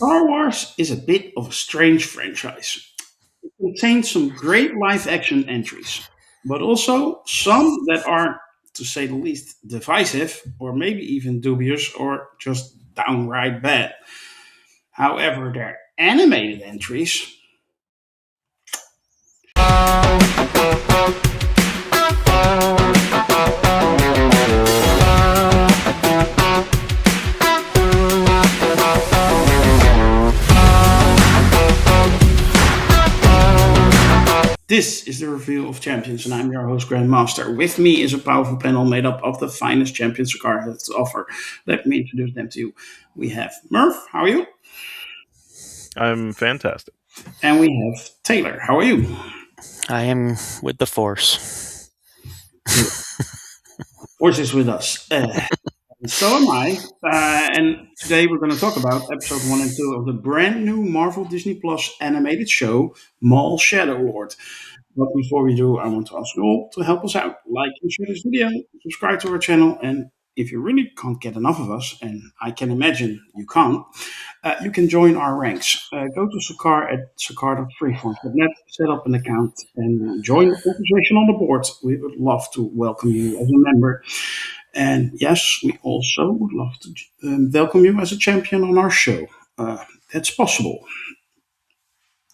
Star Wars is a bit of a strange franchise. It contains some great live action entries, but also some that are, to say the least, divisive or maybe even dubious or just downright bad. However, their animated entries. This is the Reveal of Champions, and I'm your host, Grandmaster. With me is a powerful panel made up of the finest champions Cigar has to offer. Let me introduce them to you. We have Merv, how are you? I'm fantastic. And we have Taylor, how are you? I am with the Force. Force is with us. So am I. And today we're going to talk about episode 1 and 2 of the brand new Marvel Disney Plus animated show, Maul Shadow Lord. But before we do, I want to ask you all to help us out. Like and share this video, subscribe to our channel, and if you really can't get enough of us, and I can imagine you can't, you can join our ranks. Go to Sakar at sakar.freeform.net, set up an account, and join the conversation on the board. We would love to welcome you as a member. And yes, we also would love to welcome you as a champion on our show. That's possible.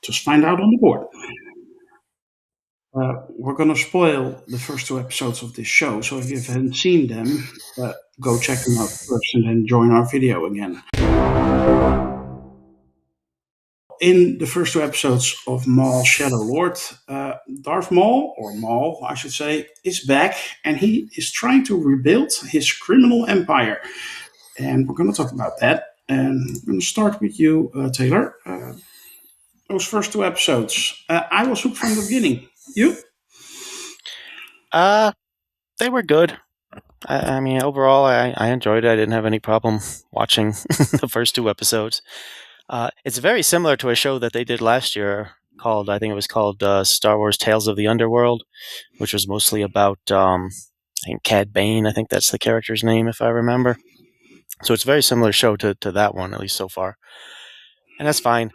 Just find out on the board. We're going to spoil the first 2 episodes of this show, so if you haven't seen them, go check them out first and then join our video again. In the first 2 episodes of Maul Shadow Lord, Darth Maul, or Maul, I should say, is back, and he is trying to rebuild his criminal empire. And we're going to talk about that. And I'm going to start with you, Taylor. Those first 2 episodes, I was hooked from the beginning. You? They were good. I mean, overall, I enjoyed it. I didn't have any problem watching the first 2 episodes. It's very similar to a show that they did last year called, I think it was called Star Wars Tales of the Underworld, which was mostly about, I think, Cad Bane. I think that's the character's name, if I remember. So it's a very similar show to that one, at least so far. And that's fine.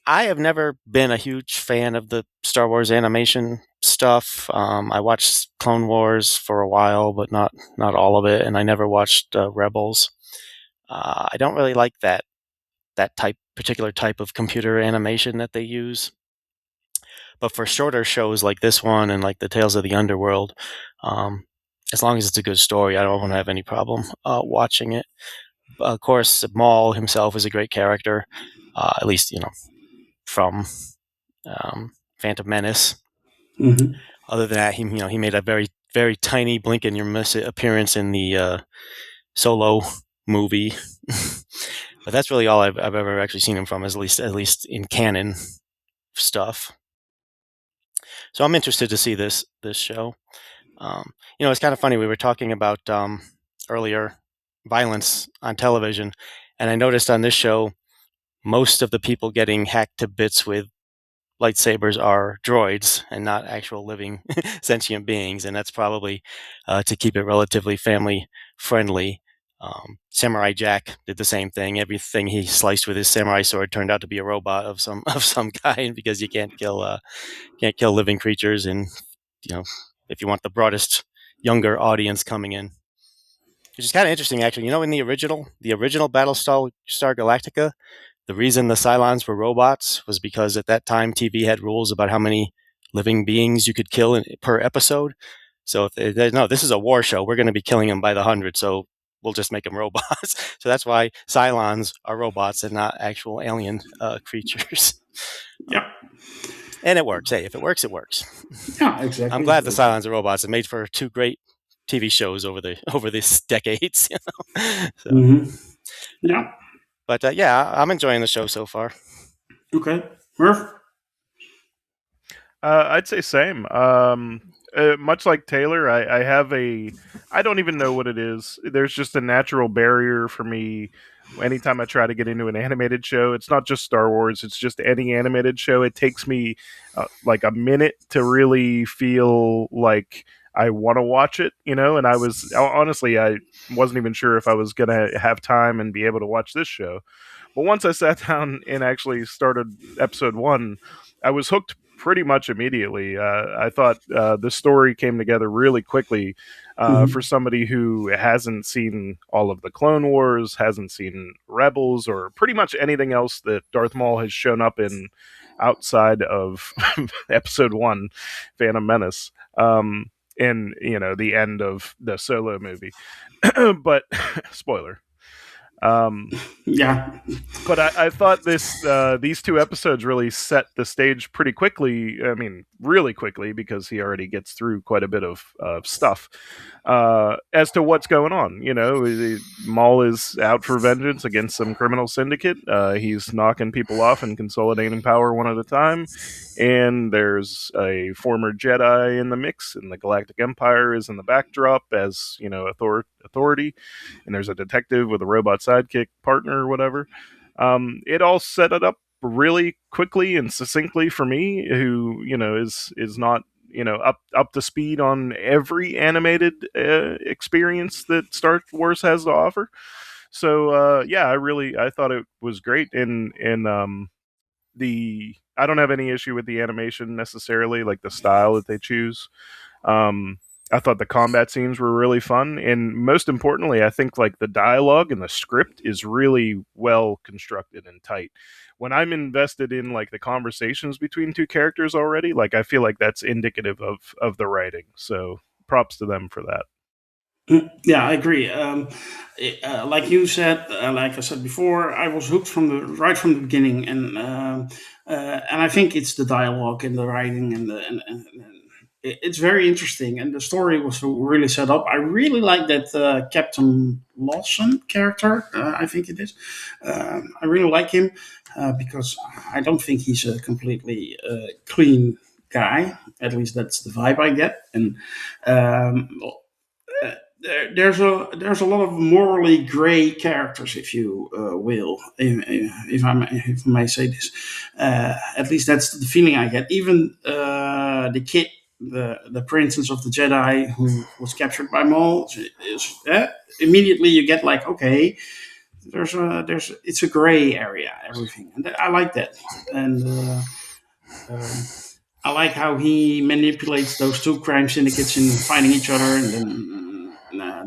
I have never been a huge fan of the Star Wars animation stuff. I watched Clone Wars for a while, but not all of it, and I never watched Rebels. I don't really like that particular type of computer animation that they use. But for shorter shows like this one and like the Tales of the Underworld, as long as it's a good story, I don't want to have any problem watching it. Of course, Maul himself is a great character, at least from Phantom Menace. Mm-hmm. Other than that, he made a very, very tiny blink and you miss it appearance in the Solo movie. But that's really all I've ever actually seen him from, at least in canon stuff. So I'm interested to see this show. It's kind of funny. We were talking about earlier violence on television, and I noticed on this show most of the people getting hacked to bits with lightsabers are droids and not actual living sentient beings, and that's probably to keep it relatively family friendly. Samurai Jack did the same thing. Everything he sliced with his samurai sword turned out to be a robot of some kind, because you can't kill living creatures, and if you want the broadest younger audience coming in, which is kind of interesting actually. In the original Battlestar Galactica, the reason the Cylons were robots was because at that time TV had rules about how many living beings you could kill per episode. So if they no, this is a war show, we're going to be killing them by the hundred, so we'll just make them robots. So that's why Cylons are robots and not actual alien creatures. Yeah. And it works. Hey, if it works, it works. Yeah, exactly. I'm glad the Cylons are robots. It made for 2 great TV shows over this decades. So, mm-hmm. Yeah. But I'm enjoying the show so far. Okay, Merv. I'd say same. Much like Taylor, I have I don't even know what it is. There's just a natural barrier for me. Anytime I try to get into an animated show, it's not just Star Wars, it's just any animated show. It takes me like a minute to really feel like I want to watch it, and I wasn't even sure if I was going to have time and be able to watch this show. But once I sat down and actually started episode 1, I was hooked pretty much immediately. I thought the story came together really quickly for Mhm. somebody who hasn't seen all of the Clone Wars, hasn't seen Rebels, or pretty much anything else that Darth Maul has shown up in outside of episode 1, Phantom Menace. And the end of the Solo movie. But spoiler. Um, Yeah. but I thought these 2 episodes really set the stage pretty quickly. I mean, really quickly, because he already gets through quite a bit of stuff as to what's going on. Maul is out for vengeance against some criminal syndicate. He's knocking people off and consolidating power one at a time. And there's a former Jedi in the mix, and the Galactic Empire is in the backdrop as authority. And there's a detective with a robot sidekick partner or whatever. It all set it up really quickly and succinctly for me, who is not up to speed on every animated experience that Star Wars has to offer. So yeah, I thought it was great, and the I don't have any issue with the animation necessarily, like the style that they choose. Um, I thought the combat scenes were really fun, and most importantly, I think like the dialogue and the script is really well constructed and tight. When I'm invested in like the conversations between two characters already, like I feel like that's indicative of the writing. So props to them for that. Yeah, I agree. Like you said, like I said before, I was hooked from the right from the beginning, and I think it's the dialogue and the writing and it's very interesting, and the story was really set up. I really like that Captain Lawson character. I think it is. I really like him because I don't think he's a completely clean guy. At least that's the vibe I get, and. Um, there's a lot of morally gray characters, if you will, if I may say this. At least that's the feeling I get. Even the kid, the princess of the Jedi, who was captured by Maul, is immediately you get like, okay, there's it's a gray area, everything, and I like that. And I like how he manipulates those two crime syndicates in fighting each other, and then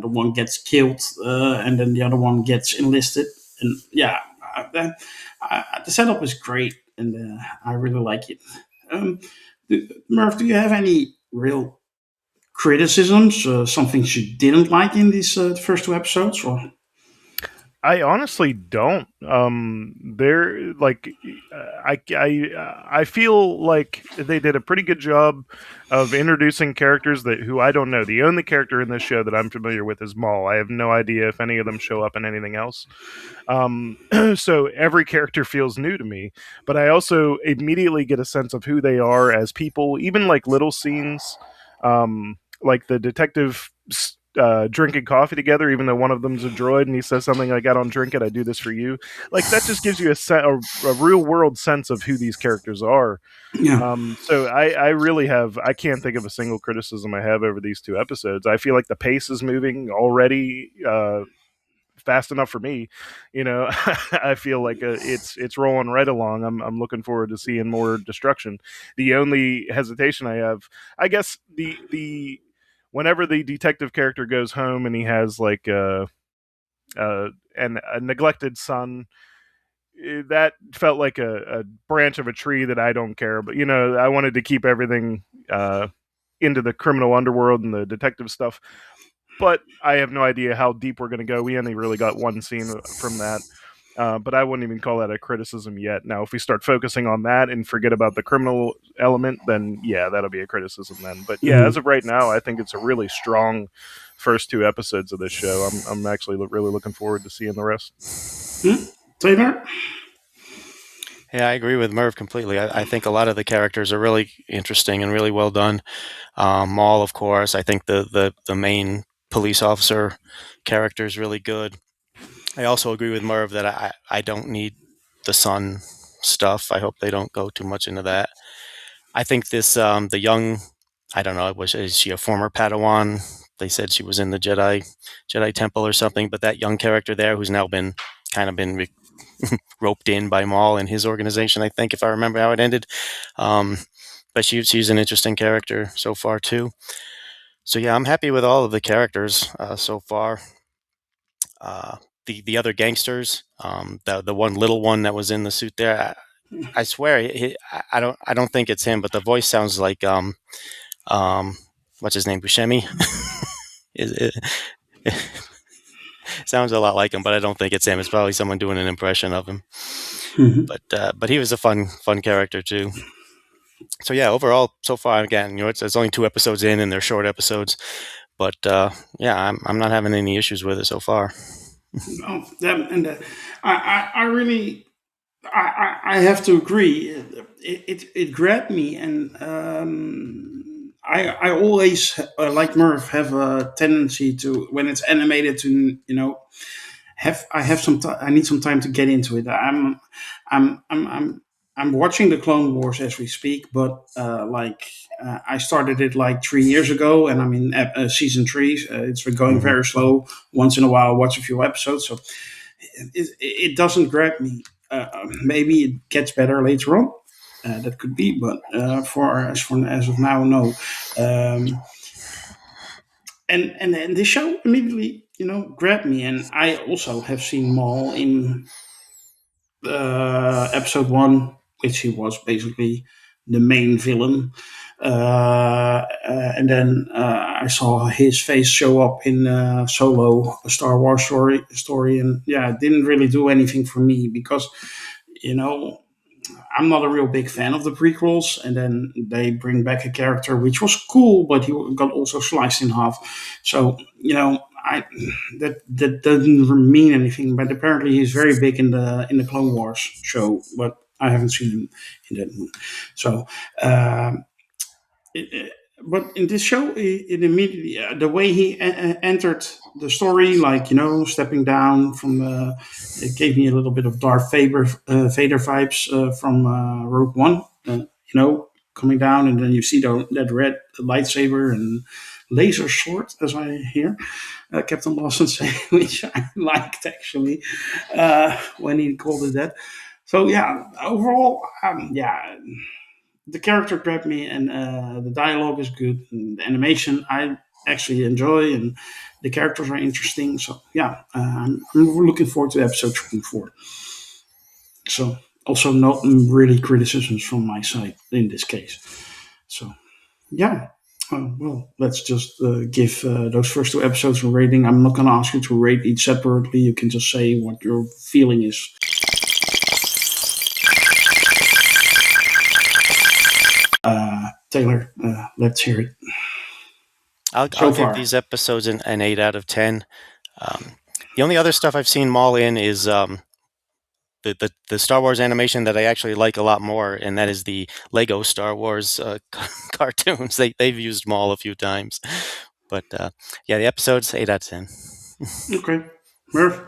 the one gets killed, and then the other one gets enlisted. And yeah, the setup is great, and I really like it. Um, Merv, do you have any real criticisms, some things you didn't like in these first 2 episodes? Or I honestly don't. They're like, I feel like they did a pretty good job of introducing characters who I don't know. The only character in this show that I'm familiar with is Maul. I have no idea if any of them show up in anything else. So every character feels new to me, but I also immediately get a sense of who they are as people. Even like little scenes, like the detective drinking coffee together, even though one of them's a droid and he says something like, "I don't drink it, I do this for you." Like that just gives you a real world sense of who these characters are. yeah, So I really I can't think of a single criticism I have over these 2 episodes. I feel like the pace is moving already fast enough for me. I feel like it's rolling right along. I'm looking forward to seeing more destruction. The only hesitation I have, I guess, the whenever the detective character goes home and he has like a neglected son, that felt like a branch of a tree that I don't care. But I wanted to keep everything into the criminal underworld and the detective stuff. But I have no idea how deep we're going to go. We only really got one scene from that. But I wouldn't even call that a criticism yet. Now, if we start focusing on that and forget about the criminal element, then yeah, that'll be a criticism then. But yeah, as hmm of right now, I think it's a really strong first 2 episodes of this show. I'm actually really looking forward to seeing the rest. Taylor. Yeah, I agree with Merv completely. I think a lot of the characters are really interesting and really well done. Maul, of course. I think the main police officer character is really good. I also agree with Merv that I don't need the son stuff. I hope they don't go too much into that. I think this the young, I don't know, is she a former Padawan? They said she was in the Jedi Temple or something, but that young character there who's now been roped in by Maul and his organization, I think, if I remember how it ended. But she's an interesting character so far, too. So, yeah, I'm happy with all of the characters so far. The other gangsters, the one little one that was in the suit there, I swear, I don't think it's him, but the voice sounds like what's his name, Buscemi. It sounds a lot like him, but I don't think it's him. It's probably someone doing an impression of him. But he was a fun character too. So yeah, overall, so far, again, it's only 2 episodes in, and they're short episodes. But yeah, I'm not having any issues with it so far. Oh, I really, I have to agree. It grabbed me, and I always, like Merv, have a tendency to, when it's animated, to I need some time to get into it. I'm watching the Clone Wars as we speak, but I started it like 3 years ago, and I'm in season 3. It's been going very slow. Once in a while, I watch a few episodes, so it doesn't grab me. Maybe it gets better later on. That could be, but as of now, no. And this show immediately, grabbed me, and I also have seen Maul in episode 1, which he was basically the main villain. And then I saw his face show up in Solo, a Star Wars story, and yeah, it didn't really do anything for me because, I'm not a real big fan of the prequels, and then they bring back a character which was cool, but he got also sliced in half. So that doesn't mean anything. But apparently he's very big in the Clone Wars show, but I haven't seen him in that one. So. But in this show, it immediately the way he entered the story, stepping down from, it gave me a little bit of Darth Vader vibes from Rogue One. Coming down, and then you see that red lightsaber and laser sword, as I hear Captain Lawson say, which I liked actually when he called it that. So yeah, overall, the character grabbed me, and the dialogue is good, and the animation I actually enjoy, and the characters are interesting. So yeah, I'm looking forward to episode 3 and 4. So also not really criticisms from my side in this case. So yeah. Well, let's just give those first 2 episodes a rating. I'm not going to ask you to rate each separately. You can just say what your feeling is. Taylor, let's hear it. I'll give these episodes an 8 out of 10. The only other stuff I've seen Maul in is the Star Wars animation that I actually like a lot more, and that is the Lego Star Wars cartoons. They've used Maul a few times. But yeah, the episodes, 8 out of 10. Okay. Merv?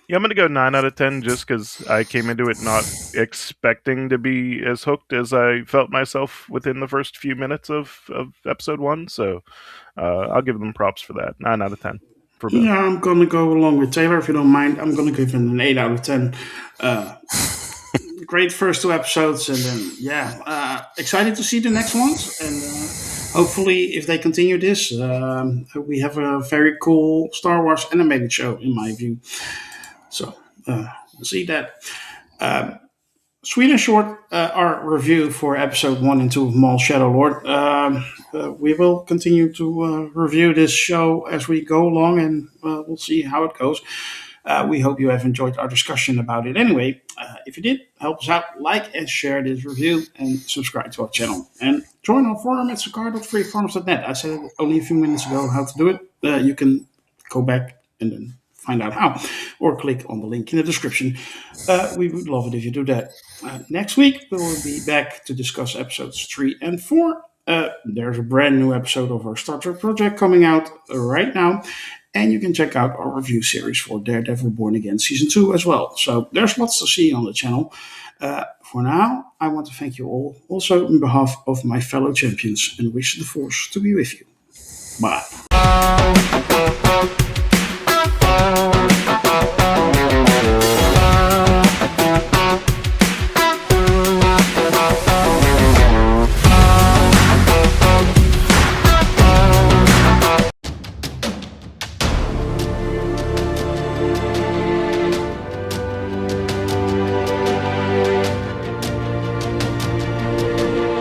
Yeah, I'm going to go 9 out of 10 just because I came into it not expecting to be as hooked as I felt myself within the first few minutes of episode 1. So I'll give them props for that. 9 out of 10 for both. Yeah, I'm going to go along with Taylor, if you don't mind. I'm going to give him an 8 out of 10. Great first 2 episodes, and then, excited to see the next ones. And hopefully, if they continue this, we have a very cool Star Wars animated show, in my view. So, we'll see that. Sweet and short, our review for episode 1 and 2 of Maul Shadow Lord. We will continue to review this show as we go along, and we'll see how it goes. We hope you have enjoyed our discussion about it anyway. If you did, help us out, like and share this review, and subscribe to our channel. And join our forum at cigar.freeforums.net. I said it only a few minutes ago how to do it. You can go back and then find out how, or click on the link in the description. We would love it if you do that. Next week, we will be back to discuss episodes 3 and 4. There's a brand new episode of our Star Trek project coming out right now, and you can check out our review series for Daredevil Born Again Season 2 as well. So there's lots to see on the channel. For now, I want to thank you all, also on behalf of my fellow champions, and wish the Force to be with you. Bye.